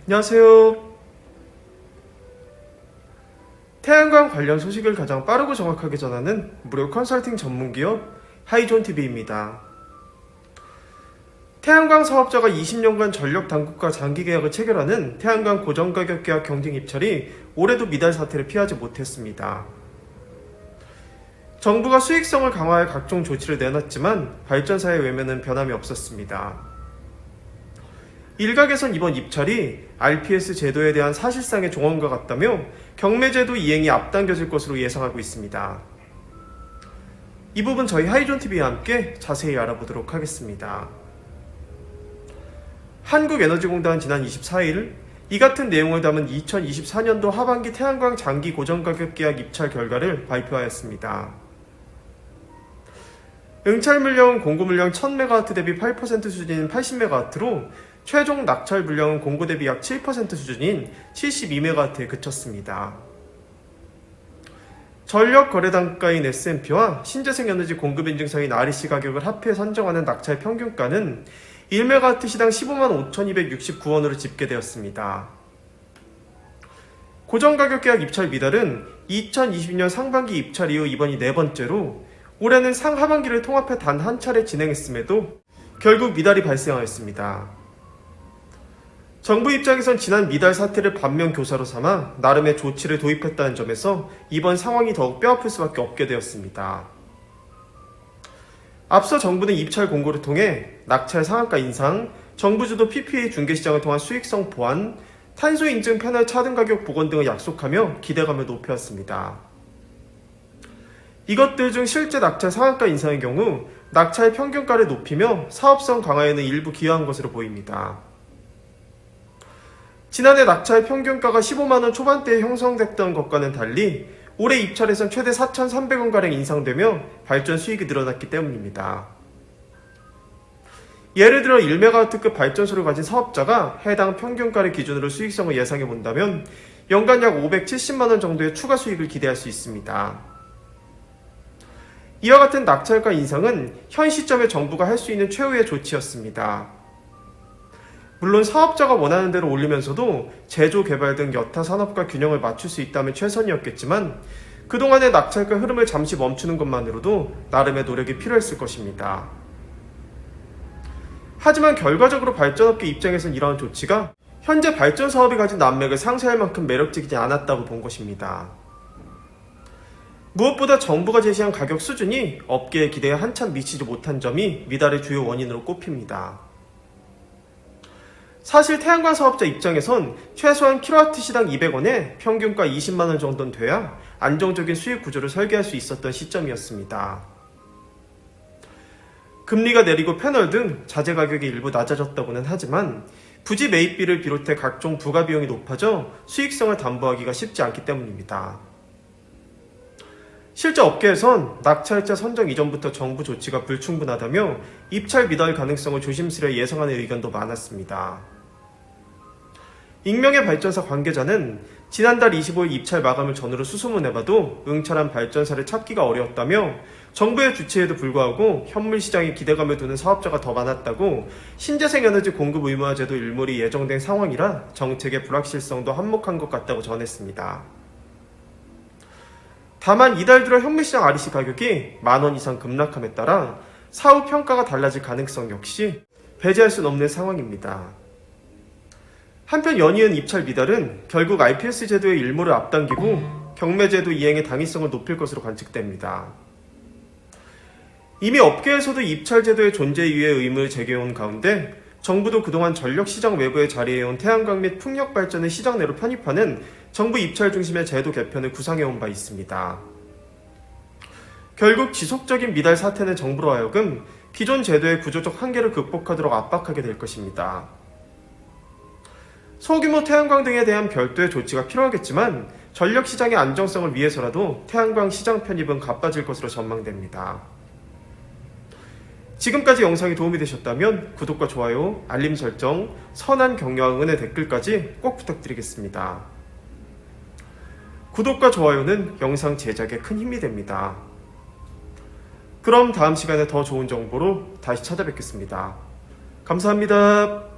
안녕하세요. 태양광 관련 소식을 가장 빠르고 정확하게 전하는 무료 컨설팅 전문기업 하이존TV입니다. 태양광 사업자가 20년간 전력 당국과 장기 계약을 체결하는 태양광 고정가격 계약 경쟁 입찰이 올해도 미달 사태를 피하지 못했습니다. 정부가 수익성을 강화할 각종 조치를 내놨지만 발전사의 외면은 변함이 없었습니다. 일각에선 이번 입찰이 RPS 제도에 대한 사실상의 종언과 같다며 경매제도 이행이 앞당겨질 것으로 예상하고 있습니다. 이 부분 저희 하이존TV와 함께 자세히 알아보도록 하겠습니다. 한국에너지공단은 지난 24일 이 같은 내용을 담은 2024년도 하반기 태양광 장기 고정가격 계약 입찰 결과를 발표하였습니다. 응찰 물량은 공고 물량 1000MW 대비 8% 수준인 80MW로 최종 낙찰 물량은 공고 대비 약 7% 수준인 72MW에 그쳤습니다. 전력 거래 단가인 S&P와 신재생에너지 공급 인증서인 REC 가격을 합해 선정하는 낙찰 평균가는 1MW 시당 155,269원으로 집계되었습니다. 고정가격 계약 입찰 미달은 2020년 상반기 입찰 이후 이번이 네 번째로 올해는 상하반기를 통합해 단 한 차례 진행했음에도 결국 미달이 발생하였습니다. 정부 입장에선 지난 미달 사태를 반면교사로 삼아 나름의 조치를 도입했다는 점에서 이번 상황이 더욱 뼈아플 수밖에 없게 되었습니다. 앞서 정부는 입찰 공고를 통해 낙찰 상한가 인상, 정부 주도 PPA 중개시장을 통한 수익성 보완, 탄소 인증 패널 차등 가격 복원 등을 약속하며 기대감을 높였습니다. 이것들 중 실제 낙찰 상한가 인상의 경우 낙찰 평균가를 높이며 사업성 강화에는 일부 기여한 것으로 보입니다. 지난해 낙찰 평균가가 15만원 초반대에 형성됐던 것과는 달리 올해 입찰에선 최대 4,300원가량 인상되며 발전 수익이 늘어났기 때문입니다. 예를 들어 1MW급 발전소를 가진 사업자가 해당 평균가를 기준으로 수익성을 예상해 본다면 연간 약 570만원 정도의 추가 수익을 기대할 수 있습니다. 이와 같은 낙찰가 인상은 현 시점에 정부가 할 수 있는 최후의 조치였습니다. 물론 사업자가 원하는 대로 올리면서도 제조, 개발 등 여타 산업과 균형을 맞출 수 있다면 최선이었겠지만 그동안의 낙찰가 흐름을 잠시 멈추는 것만으로도 나름의 노력이 필요했을 것입니다. 하지만 결과적으로 발전업계 입장에선 이러한 조치가 현재 발전 사업이 가진 난맥을 상쇄할 만큼 매력적이지 않았다고 본 것입니다. 무엇보다 정부가 제시한 가격 수준이 업계의 기대에 한참 미치지 못한 점이 미달의 주요 원인으로 꼽힙니다. 사실 태양광 사업자 입장에선 최소한 킬로와트 시당 200원에 평균가 20만원 정도는 돼야 안정적인 수익 구조를 설계할 수 있었던 시점이었습니다. 금리가 내리고 패널 등 자재 가격이 일부 낮아졌다고는 하지만 부지 매입비를 비롯해 각종 부가 비용이 높아져 수익성을 담보하기가 쉽지 않기 때문입니다. 실제 업계에선 낙찰자 선정 이전부터 정부 조치가 불충분하다며 입찰 미달 가능성을 조심스레 예상하는 의견도 많았습니다. 익명의 발전사 관계자는 지난달 25일 입찰 마감을 전후로 수소문해봐도 응찰한 발전사를 찾기가 어려웠다며 정부의 주체에도 불구하고 현물 시장에 기대감을 두는 사업자가 더 많았다고 신재생에너지 공급 의무화 제도 일몰이 예정된 상황이라 정책의 불확실성도 한몫한 것 같다고 전했습니다. 다만 이달 들어 현물시장 REC 가격이 만원 이상 급락함에 따라 사후 평가가 달라질 가능성 역시 배제할 수는 없는 상황입니다. 한편 연이은 입찰 미달은 결국 RPS 제도의 일몰을 앞당기고 경매제도 이행의 당위성을 높일 것으로 관측됩니다. 이미 업계에서도 입찰 제도의 존재 이유의 의문을 제기해온 가운데 정부도 그동안 전력시장 외부에 자리해온 태양광 및 풍력 발전을 시장 내로 편입하는 정부 입찰 중심의 제도 개편을 구상해온 바 있습니다. 결국 지속적인 미달 사태는 정부로 하여금 기존 제도의 구조적 한계를 극복하도록 압박하게 될 것입니다. 소규모 태양광 등에 대한 별도의 조치가 필요하겠지만 전력시장의 안정성을 위해서라도 태양광 시장 편입은 가빠질 것으로 전망됩니다. 지금까지 영상이 도움이 되셨다면 구독과 좋아요, 알림 설정, 선한 격려와 응원의 댓글까지 꼭 부탁드리겠습니다. 구독과 좋아요는 영상 제작에 큰 힘이 됩니다. 그럼 다음 시간에 더 좋은 정보로 다시 찾아뵙겠습니다. 감사합니다.